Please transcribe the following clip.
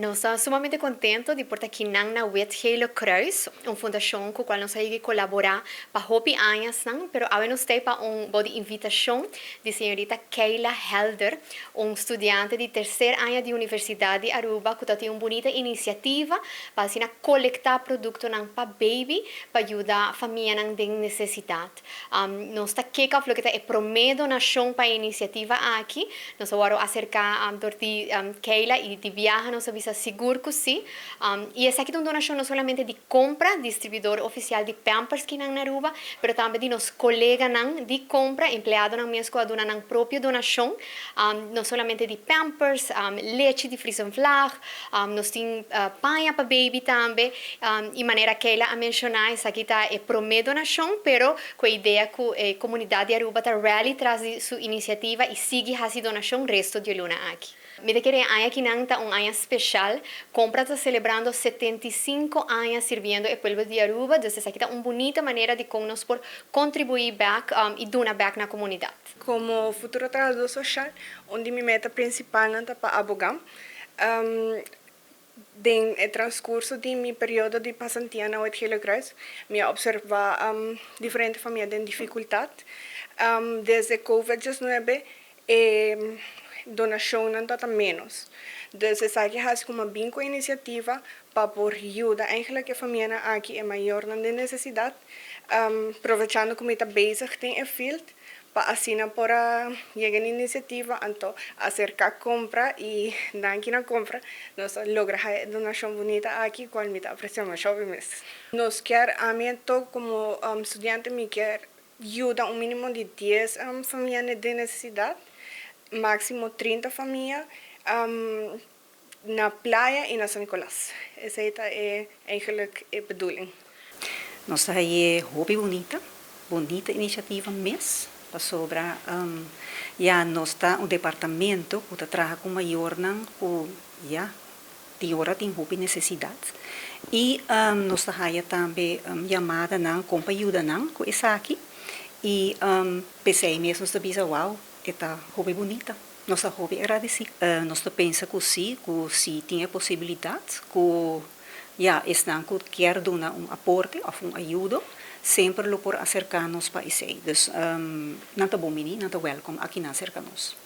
Nós estamos sumamente contentos de portar aqui na Wethele Kruis, uma fundação com a qual nós vamos colaborar para hopi anos, pero agora nós temos uma invitação de senhorita Keila Helder, estudante de terceiro ano de Universidade de Aruba, que tem uma bonita iniciativa para assim, coletar produtos para baby, para ajudar a família que tem necessidade. Nós estamos aqui que é prometo donação para a iniciativa aqui, nós vamos acercar de Keila e de viagem, nós vamos seguro que sim. E essa aqui é uma donação não somente de compra, distribuidor oficial de Pampers que na Aruba, mas também de nos colegas de compra, empregado na minha escola, dona na própria donação, não somente de Pampers, leite de Friesonvlag, nós temos panha para baby também, e maneira que ela mencionar, essa aqui é promê donação, pero com a ideia que a comunidade de Aruba está really traz sua iniciativa e sigue essa donação resto de luna aqui. Me de querer aqui não tá um ano especial, compra está celebrando 75 anos servindo o povo de Aruba, então essa aqui tá uma bonita maneira de como nós por contribuir back e donar back na comunidade. Como futuro trabalhador social, onde minha meta principal é para abogar, no transcurso de meu período de passantia na Wethele Kruis, me observar diferentes famílias em dificuldade, desde COVID-19 donação não está menos. Então, essa aqui é uma bem iniciativa para por ajuda a família aqui é maior na necessidade, aproveitando como está basic tem field, para assim por chegar a iniciativa, então acercar compra e daqui na compra nós logramos a donação bonita aqui qual me apreciamos shopping mês. Nós quer a mim como estudante me quer ajuda um mínimo de 10 famílias de necessidade, máximo 30 famílias na praia e na São Nicolás. Essa é eigenlijk a bedoeling. Nós temos aí hobby bonita iniciativa mesmo, sobre nós tá um departamento que trabalha com maior de hora tem hobby necessidade e nós temos também chamada não com ajuda não com essa aqui e pensei mesmo nós bisa wow esta hobby bonita. Nossa hobby agradecido. Nós pensamos que se tem a possibilidade, que estão que quer dar um aporte ou uma ajuda, sempre lo por acercar-nos para isso. Então, não está bom, não está welcome aqui na acercar-nos.